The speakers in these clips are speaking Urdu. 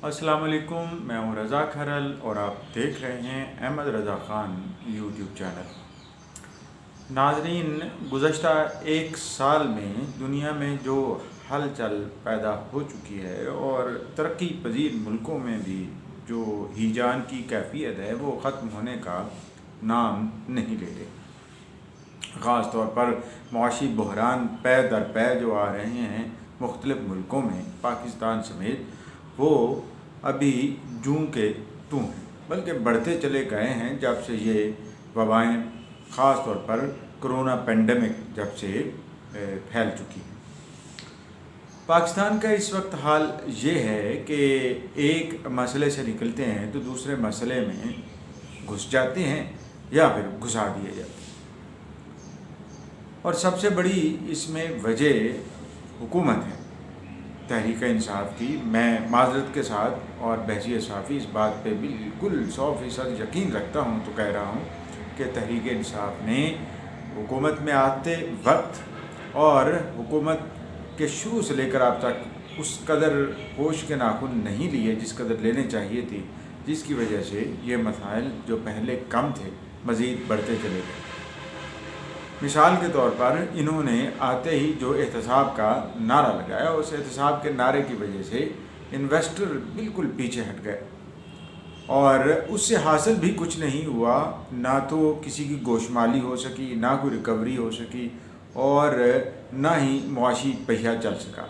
السلام علیکم، میں ہوں رضا کھرل اور آپ دیکھ رہے ہیں احمد رضا خان یوٹیوب چینل۔ ناظرین، گزشتہ ایک سال میں دنیا میں جو ہلچل پیدا ہو چکی ہے اور ترقی پذیر ملکوں میں بھی جو ہیجان کی کیفیت ہے وہ ختم ہونے کا نام نہیں لے رہے۔ خاص طور پر معاشی بحران پے در پے جو آ رہے ہیں مختلف ملکوں میں، پاکستان سمیت، وہ ابھی جوں کے توں ہیں، بلکہ بڑھتے چلے گئے ہیں جب سے یہ وبائیں، خاص طور پر کرونا پینڈیمک جب سے پھیل چکی ہے۔ پاکستان کا اس وقت حال یہ ہے کہ ایک مسئلے سے نکلتے ہیں تو دوسرے مسئلے میں گھس جاتے ہیں یا پھر گھسا دیے جاتے ہیں، اور سب سے بڑی اس میں وجہ حکومت ہے، تحریک انصاف کی۔ میں معذرت کے ساتھ اور بحیثیت صحافی اس بات پہ بالکل 100% یقین رکھتا ہوں تو کہہ رہا ہوں کہ تحریک انصاف نے حکومت میں آتے وقت اور حکومت کے شروع سے لے کر اب تک اس قدر ہوش کے ناخن نہیں لیے جس قدر لینے چاہیے تھی، جس کی وجہ سے یہ مسائل جو پہلے کم تھے مزید بڑھتے چلے گئے۔ مثال کے طور پر انہوں نے آتے ہی جو احتساب کا نعرہ لگایا، اس احتساب کے نعرے کی وجہ سے انویسٹر بالکل پیچھے ہٹ گئے اور اس سے حاصل بھی کچھ نہیں ہوا، نہ تو کسی کی گوشمالی ہو سکی، نہ کوئی ریکوری ہو سکی، اور نہ ہی معاشی پہیہ چل سکا۔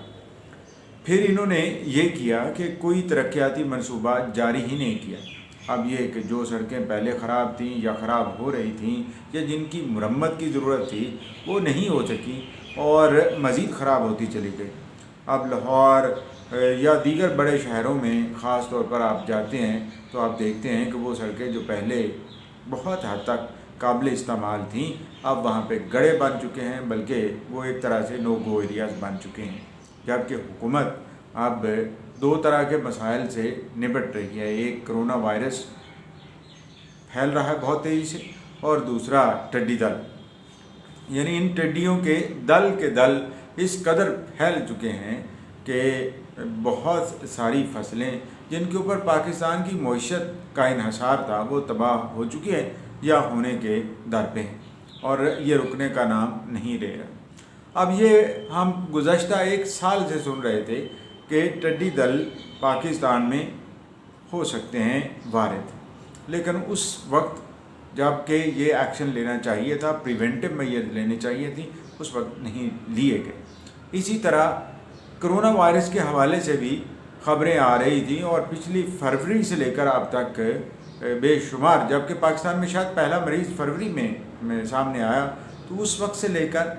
پھر انہوں نے یہ کیا کہ کوئی ترقیاتی منصوبہ جاری ہی نہیں کیا۔ اب یہ کہ جو سڑکیں پہلے خراب تھیں یا خراب ہو رہی تھیں یا جن کی مرمت کی ضرورت تھی وہ نہیں ہو سکی اور مزید خراب ہوتی چلی گئی۔ اب لاہور یا دیگر بڑے شہروں میں خاص طور پر آپ جاتے ہیں تو آپ دیکھتے ہیں کہ وہ سڑکیں جو پہلے بہت حد تک قابل استعمال تھیں اب وہاں پہ گڑھے بن چکے ہیں، بلکہ وہ ایک طرح سے نو گو ایریاز بن چکے ہیں، جبکہ حکومت اب دو طرح کے مسائل سے نپٹ رہی ہے۔ ایک کرونا وائرس پھیل رہا ہے بہت تیزی سے، اور دوسرا ٹڈی دل، یعنی ان ٹڈیوں کے دل اس قدر پھیل چکے ہیں کہ بہت ساری فصلیں جن کے اوپر پاکستان کی معیشت کا انحصار تھا وہ تباہ ہو چکی ہے یا ہونے کے در پہ ہیں، اور یہ رکنے کا نام نہیں لے رہا۔ اب یہ ہم گزشتہ ایک سال سے سن رہے تھے کہ ٹڈی دل پاکستان میں ہو سکتے ہیں وارد، لیکن اس وقت جب کہ یہ ایکشن لینا چاہیے تھا، پریونٹیو میئر لینے چاہیے تھی، اس وقت نہیں لیے گئے۔ اسی طرح کرونا وائرس کے حوالے سے بھی خبریں آ رہی تھیں، اور پچھلی فروری سے لے کر اب تک بے شمار، جبکہ پاکستان میں شاید پہلا مریض فروری میں سامنے آیا، تو اس وقت سے لے کر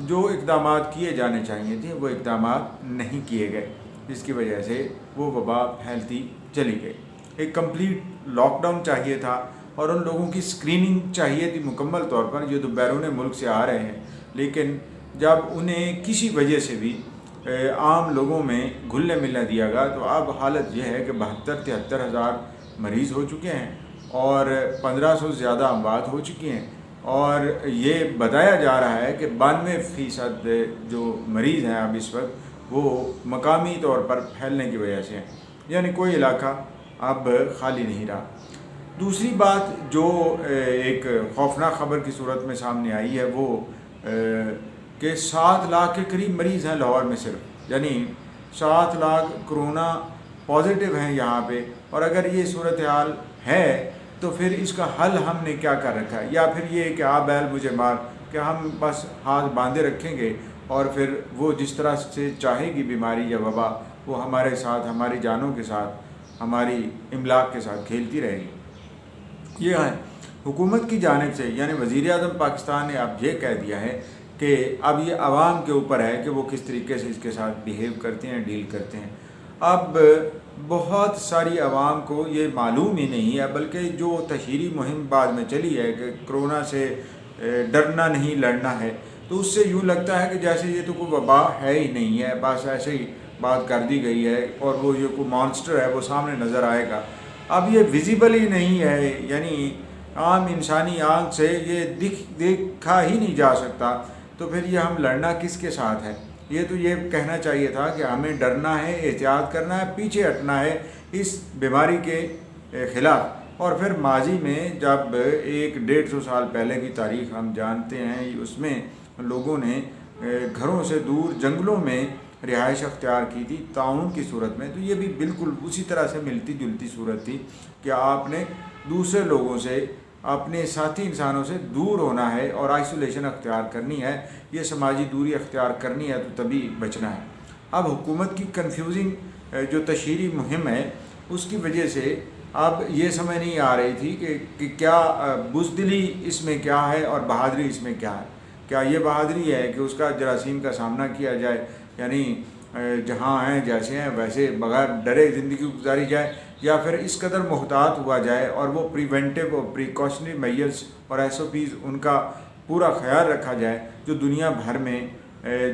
جو اقدامات کیے جانے چاہیے تھے وہ اقدامات نہیں کیے گئے، جس کی وجہ سے وہ وبا پھیلتی چلی گئی۔ ایک کمپلیٹ لاک ڈاؤن چاہیے تھا، اور ان لوگوں کی اسکریننگ چاہیے تھی مکمل طور پر جو بیرون ملک سے آ رہے ہیں، لیکن جب انہیں کسی وجہ سے بھی عام لوگوں میں گھلنے ملنے دیا گیا تو اب حالت یہ ہے کہ 72-73 ہزار مریض ہو چکے ہیں اور 1500 سے زیادہ اموات ہو چکی ہیں، اور یہ بتایا جا رہا ہے کہ 92% جو مریض ہیں اب اس وقت وہ مقامی طور پر پھیلنے کی وجہ سے ہیں، یعنی کوئی علاقہ اب خالی نہیں رہا۔ دوسری بات جو ایک خوفناک خبر کی صورت میں سامنے آئی ہے وہ کہ 7 لاکھ کے قریب مریض ہیں لاہور میں صرف، یعنی 7 لاکھ کرونا پازیٹیو ہیں یہاں پہ، اور اگر یہ صورتحال ہے تو پھر اس کا حل ہم نے کیا کر رکھا ہے؟ یا پھر یہ کہ آ بیل مجھے مار، کہ ہم بس ہاتھ باندھے رکھیں گے اور پھر وہ جس طرح سے چاہے گی بیماری یا وبا وہ ہمارے ساتھ، ہماری جانوں کے ساتھ، ہماری املاک کے ساتھ کھیلتی رہے گی۔ یہ ہے حکومت کی جانب سے، یعنی وزیر اعظم پاکستان نے اب یہ کہہ دیا ہے کہ اب یہ عوام کے اوپر ہے کہ وہ کس طریقے سے اس کے ساتھ بیہیو کرتے ہیں، ڈیل کرتے ہیں۔ اب بہت ساری عوام کو یہ معلوم ہی نہیں ہے، بلکہ جو تشہیری مہم بعد میں چلی ہے کہ کرونا سے ڈرنا نہیں لڑنا ہے، تو اس سے یوں لگتا ہے کہ جیسے یہ تو کوئی وبا ہے ہی نہیں ہے، بس ایسے ہی بات کر دی گئی ہے اور وہ یہ کوئی مانسٹر ہے وہ سامنے نظر آئے گا۔ اب یہ ویزیبل ہی نہیں ہے، یعنی عام انسانی آنکھ سے یہ دیکھا ہی نہیں جا سکتا، تو پھر یہ ہم لڑنا کس کے ساتھ ہے؟ یہ تو یہ کہنا چاہیے تھا کہ ہمیں ڈرنا ہے، احتیاط کرنا ہے، پیچھے ہٹنا ہے اس بیماری کے خلاف۔ اور پھر ماضی میں جب 100-150 سال پہلے کی تاریخ ہم جانتے ہیں، اس میں لوگوں نے گھروں سے دور جنگلوں میں رہائش اختیار کی تھی طاعون کی صورت میں، تو یہ بھی بالکل اسی طرح سے ملتی جلتی صورت تھی کہ آپ نے دوسرے لوگوں سے، اپنے ساتھی انسانوں سے دور ہونا ہے اور آئسولیشن اختیار کرنی ہے، یہ سماجی دوری اختیار کرنی ہے تو تبھی بچنا ہے۔ اب حکومت کی کنفیوزنگ جو تشہیری مہم ہے اس کی وجہ سے اب یہ سمجھ نہیں آ رہی تھی کہ کیا بزدلی اس میں کیا ہے اور بہادری اس میں کیا ہے۔ کیا یہ بہادری ہے کہ اس کا جراثیم کا سامنا کیا جائے، یعنی جہاں ہیں جیسے ہیں ویسے بغیر ڈرے زندگی گزاری جائے، یا پھر اس قدر محتاط ہوا جائے اور وہ پریونٹیو اور پریکاشنری میئرز اور SOPs ان کا پورا خیال رکھا جائے جو دنیا بھر میں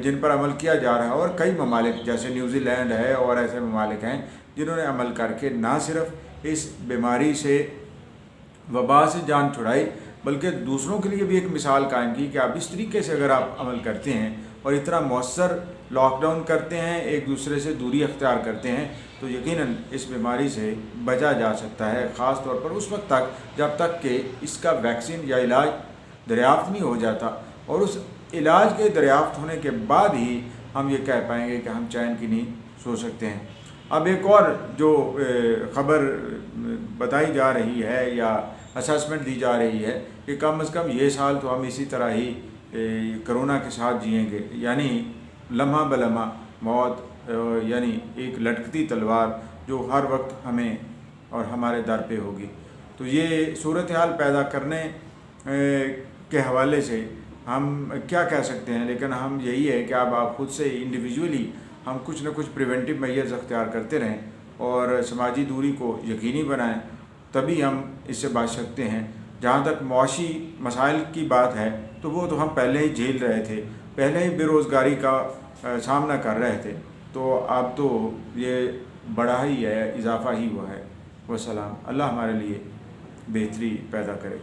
جن پر عمل کیا جا رہا ہے، اور کئی ممالک جیسے نیوزی لینڈ ہے اور ایسے ممالک ہیں جنہوں نے عمل کر کے نہ صرف اس بیماری سے، وبا سے جان چھڑائی، بلکہ دوسروں کے لیے بھی ایک مثال قائم کی کہ آپ اس طریقے سے اگر آپ عمل کرتے ہیں اور اتنا مؤثر لاک ڈاؤن کرتے ہیں، ایک دوسرے سے دوری اختیار کرتے ہیں، تو یقیناً اس بیماری سے بچا جا سکتا ہے، خاص طور پر اس وقت تک جب تک کہ اس کا ویکسین یا علاج دریافت نہیں ہو جاتا، اور اس علاج کے دریافت ہونے کے بعد ہی ہم یہ کہہ پائیں گے کہ ہم چین کی نیند سو سکتے ہیں۔ اب ایک اور جو خبر بتائی جا رہی ہے یا اسسمنٹ دی جا رہی ہے کہ کم از کم یہ سال تو ہم اسی طرح ہی کرونا کے ساتھ جئیں گے، یعنی لمحہ بلمحہ موت، یعنی ایک لٹکتی تلوار جو ہر وقت ہمیں اور ہمارے در پہ ہوگی۔ تو یہ صورتحال پیدا کرنے کے حوالے سے ہم کیا کہہ سکتے ہیں، لیکن ہم یہی ہے کہ اب آپ خود سے انڈیویجولی ہم کچھ نہ کچھ پریونٹیو میئرز اختیار کرتے رہیں اور سماجی دوری کو یقینی بنائیں، تبھی ہم اس سے بچ سکتے ہیں۔ جہاں تک معاشی مسائل کی بات ہے تو وہ تو ہم پہلے ہی جھیل رہے تھے، پہلے ہی بے روزگاری کا سامنا کر رہے تھے، تو اب تو یہ بڑا ہی ہے، اضافہ ہی ہوا ہے۔ والسلام، اللہ ہمارے لیے بہتری پیدا کرے۔